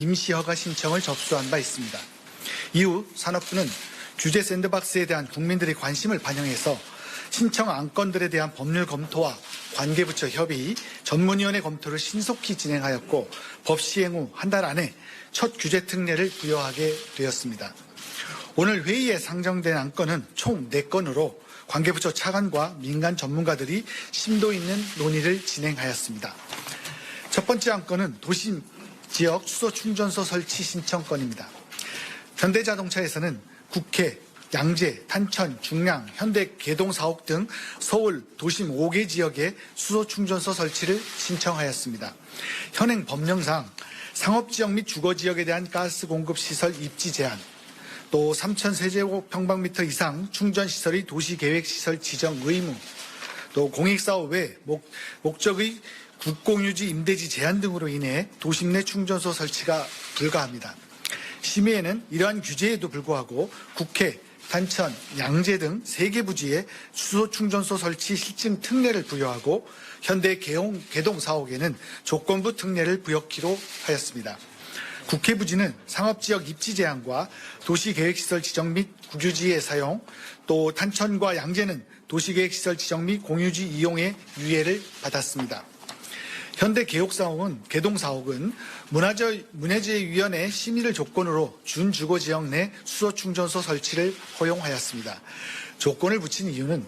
임시 허가 신청을 접수한 바 있습니다. 이후 산업부는 규제 샌드박스에 대한 국민들의 관심을 반영해서 신청 안건들에 대한 법률 검토와 관계부처 협의, 전문위원회 검토를 신속히 진행하였고 법 시행 후 한 달 안에 첫 규제 특례를 부여하게 되었습니다. 오늘 회의에 상정된 안건은 총 4건으로 관계부처 차관과 민간 전문가들이 심도 있는 논의를 진행하였습니다. 첫 번째 안건은 도심 지역 수소 충전소 설치 신청건입니다. 현대자동차에서는 국회, 양재, 탄천, 중량, 현대 개동 사옥 등 서울 도심 5개 지역에 수소 충전소 설치를 신청하였습니다. 현행 법령상 상업지역 및 주거지역에 대한 가스 공급 시설 입지 제한, 또 3,000세제곱평방미터 이상 충전시설의 도시계획시설 지정 의무, 또 공익사업 외 목적의 국공유지 임대지 제한 등으로 인해 도심 내 충전소 설치가 불가합니다. 심의에는 이러한 규제에도 불구하고 국회, 탄천, 양재 등 3개 부지에 수소 충전소 설치 실증 특례를 부여하고 현대 개동 사옥에는 조건부 특례를 부여키로 하였습니다. 국회 부지는 상업지역 입지 제한과 도시계획시설 지정 및 국유지의 사용, 또 탄천과 양재는 도시계획시설 지정 및 공유지 이용의 유예를 받았습니다. 현대 개동 사옥은 문화재위원회 심의를 조건으로 준주거지역 내 수소 충전소 설치를 허용하였습니다. 조건을 붙인 이유는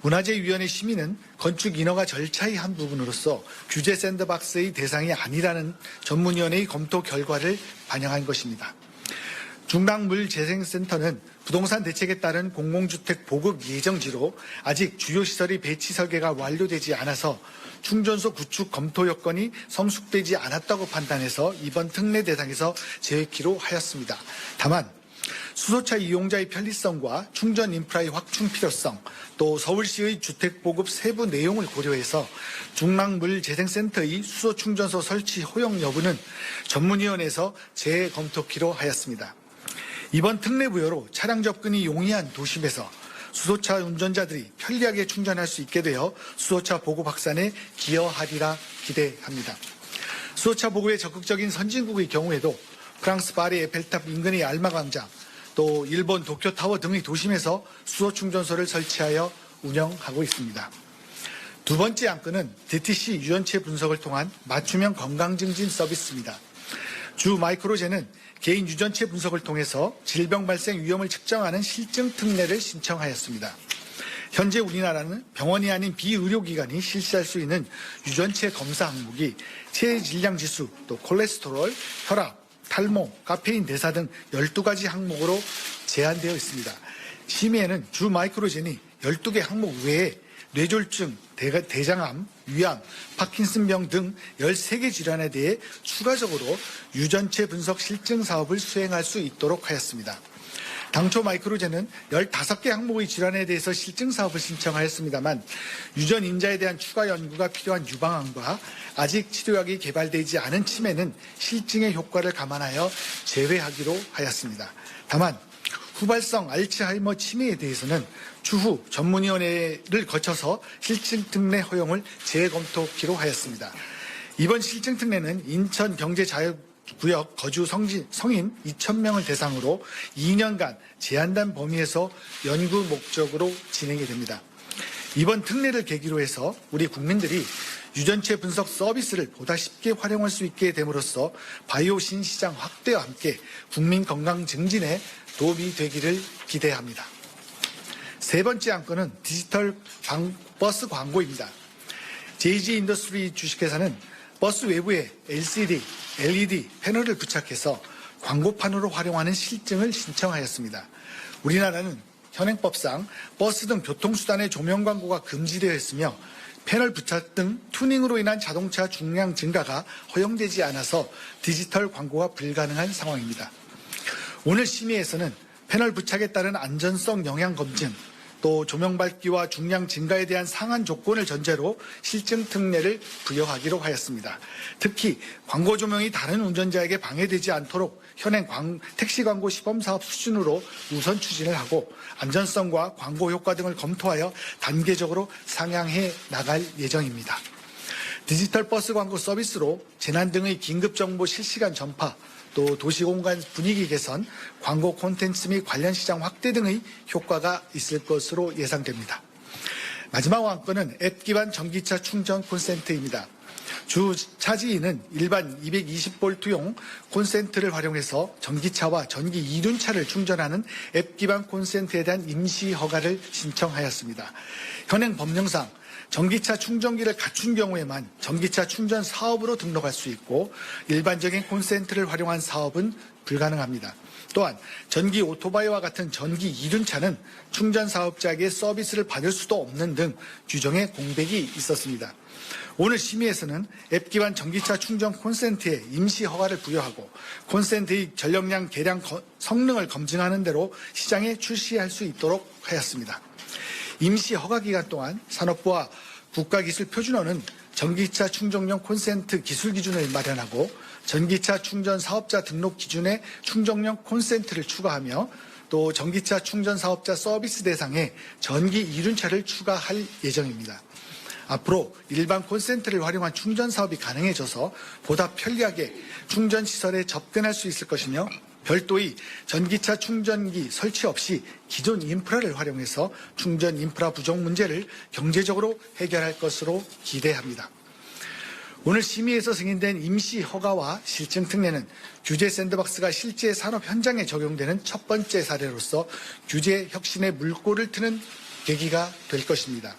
문화재위원회 심의는 건축 인허가 절차의 한 부분으로서 규제 샌드박스의 대상이 아니라는 전문위원회의 검토 결과를 반영한 것입니다. 중랑물재생센터는 부동산 대책에 따른 공공주택 보급 예정지로 아직 주요 시설의 배치 설계가 완료되지 않아서 충전소 구축 검토 여건이 성숙되지 않았다고 판단해서 이번 특례 대상에서 제외키로 하였습니다. 다만 수소차 이용자의 편리성과 충전 인프라의 확충 필요성, 또 서울시의 주택 보급 세부 내용을 고려해서 중랑물재생센터의 수소 충전소 설치 허용 여부는 전문위원회에서 재검토키로 하였습니다. 이번 특례 부여로 차량 접근이 용이한 도심에서 수소차 운전자들이 편리하게 충전할 수 있게 되어 수소차 보급 확산에 기여하리라 기대합니다. 수소차 보급에 적극적인 선진국의 경우에도 프랑스 파리 에펠탑 인근의 알마광장, 또 일본 도쿄타워 등의 도심에서 수소 충전소를 설치하여 운영하고 있습니다. 두 번째 안건은 DTC 유전체 분석을 통한 맞춤형 건강증진 서비스입니다. 주 마이크로젠은 개인 유전체 분석을 통해서 질병 발생 위험을 측정하는 실증 특례를 신청하였습니다. 현재 우리나라는 병원이 아닌 비의료기관이 실시할 수 있는 유전체 검사 항목이 체내 질량 지수, 또 콜레스테롤, 혈압, 탈모, 카페인 대사 등 12가지 항목으로 제한되어 있습니다. 심의에는 주 마이크로젠이 12개 항목 외에 뇌졸중, 대장암, 위암, 파킨슨병 등 13개 질환에 대해 추가적으로 유전체 분석 실증 사업을 수행할 수 있도록 하였습니다. 당초 마이크로젠은 15개 항목의 질환에 대해서 실증 사업을 신청하였습니다만 유전 인자에 대한 추가 연구가 필요한 유방암과 아직 치료약이 개발되지 않은 치매는 실증의 효과를 감안하여 제외하기로 하였습니다. 다만 후발성 알츠하이머 치매에 대해서는 추후 전문위원회를 거쳐서 실증 특례 허용을 재검토키로 하였습니다. 이번 실증 특례는 인천경제자유구역 거주 성인 2,000명을 대상으로 2년간 제한된 범위에서 연구 목적으로 진행이 됩니다. 이번 특례를 계기로 해서 우리 국민들이 유전체 분석 서비스를 보다 쉽게 활용할 수 있게 됨으로써 바이오 신시장 확대와 함께 국민 건강 증진에 도움이 되기를 기대합니다. 세 번째 안건은 디지털 버스 광고입니다. JG 인더스트리 주식회사는 버스 외부에 LCD, LED 패널을 부착해서 광고판으로 활용하는 실증을 신청하였습니다. 우리나라는 현행법상 버스 등 교통수단의 조명 광고가 금지되어 있으며 패널 부착 등 튜닝으로 인한 자동차 중량 증가가 허용되지 않아서 디지털 광고가 불가능한 상황입니다. 오늘 심의에서는 패널 부착에 따른 안전성 영향 검증, 또 조명 밝기와 중량 증가에 대한 상한 조건을 전제로 실증 특례를 부여하기로 하였습니다. 특히 광고 조명이 다른 운전자에게 방해되지 않도록 현행 택시 광고 시범 사업 수준으로 우선 추진을 하고 안전성과 광고 효과 등을 검토하여 단계적으로 상향해 나갈 예정입니다. 디지털 버스 광고 서비스로 재난 등의 긴급 정보 실시간 전파, 또 도시공간 분위기 개선, 광고 콘텐츠 및 관련 시장 확대 등의 효과가 있을 것으로 예상됩니다. 마지막 안건은 앱 기반 전기차 충전 콘센트입니다. 주 차지인은 일반 220V용 콘센트를 활용해서 전기차와 전기 이륜차를 충전하는 앱 기반 콘센트에 대한 임시 허가를 신청하였습니다. 현행 법령상 전기차 충전기를 갖춘 경우에만 전기차 충전 사업으로 등록할 수 있고 일반적인 콘센트를 활용한 사업은 불가능합니다. 또한 전기 오토바이와 같은 전기 이륜차는 충전 사업자에게 서비스를 받을 수도 없는 등 규정에 공백이 있었습니다. 오늘 심의에서는 앱 기반 전기차 충전 콘센트에 임시 허가를 부여하고 콘센트의 전력량 계량 성능을 검증하는 대로 시장에 출시할 수 있도록 하였습니다. 임시 허가 기간 동안 산업부와 국가기술표준원은 전기차 충전용 콘센트 기술 기준을 마련하고 전기차 충전 사업자 등록 기준에 충전용 콘센트를 추가하며 또 전기차 충전 사업자 서비스 대상에 전기 이륜차를 추가할 예정입니다. 앞으로 일반 콘센트를 활용한 충전 사업이 가능해져서 보다 편리하게 충전 시설에 접근할 수 있을 것이며 별도의 전기차 충전기 설치 없이 기존 인프라를 활용해서 충전 인프라 부족 문제를 경제적으로 해결할 것으로 기대합니다. 오늘 심의에서 승인된 임시 허가와 실증 특례는 규제 샌드박스가 실제 산업 현장에 적용되는 첫 번째 사례로서 규제 혁신의 물꼬를 트는 계기가 될 것입니다.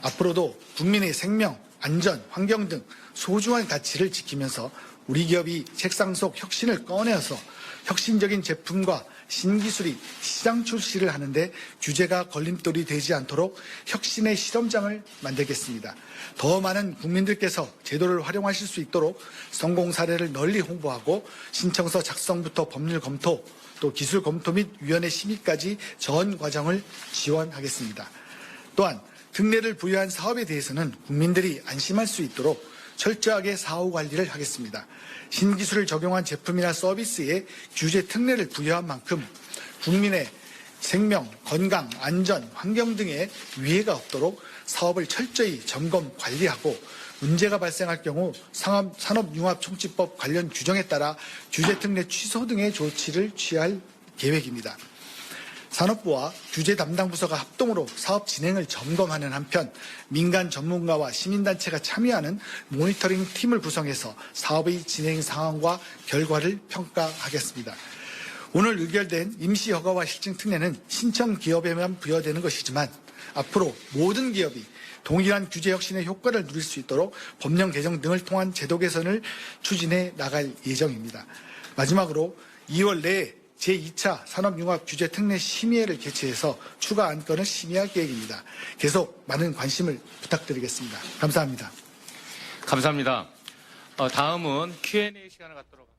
앞으로도 국민의 생명, 안전, 환경 등 소중한 가치를 지키면서 우리 기업이 책상 속 혁신을 꺼내어서 혁신적인 제품과 신기술이 시장 출시를 하는데 규제가 걸림돌이 되지 않도록 혁신의 실험장을 만들겠습니다. 더 많은 국민들께서 제도를 활용하실 수 있도록 성공 사례를 널리 홍보하고 신청서 작성부터 법률 검토, 또 기술 검토 및 위원회 심의까지 전 과정을 지원하겠습니다. 또한 특례를 부여한 사업에 대해서는 국민들이 안심할 수 있도록 철저하게 사후 관리를 하겠습니다. 신기술을 적용한 제품이나 서비스에 규제 특례를 부여한 만큼 국민의 생명, 건강, 안전, 환경 등의 위해가 없도록 사업을 철저히 점검, 관리하고 문제가 발생할 경우 산업융합총치법 관련 규정에 따라 규제 특례 취소 등의 조치를 취할 계획입니다. 산업부와 규제 담당 부서가 합동으로 사업 진행을 점검하는 한편 민간 전문가와 시민단체가 참여하는 모니터링 팀을 구성해서 사업의 진행 상황과 결과를 평가하겠습니다. 오늘 의결된 임시 허가와 실증 특례는 신청 기업에만 부여되는 것이지만 앞으로 모든 기업이 동일한 규제 혁신의 효과를 누릴 수 있도록 법령 개정 등을 통한 제도 개선을 추진해 나갈 예정입니다. 마지막으로 2월 내에 제2차 산업융합 규제 특례 심의회를 개최해서 추가 안건을 심의할 계획입니다. 계속 많은 관심을 부탁드리겠습니다. 감사합니다. 감사합니다. 다음은 Q&A 시간을 갖도록 하겠습니다.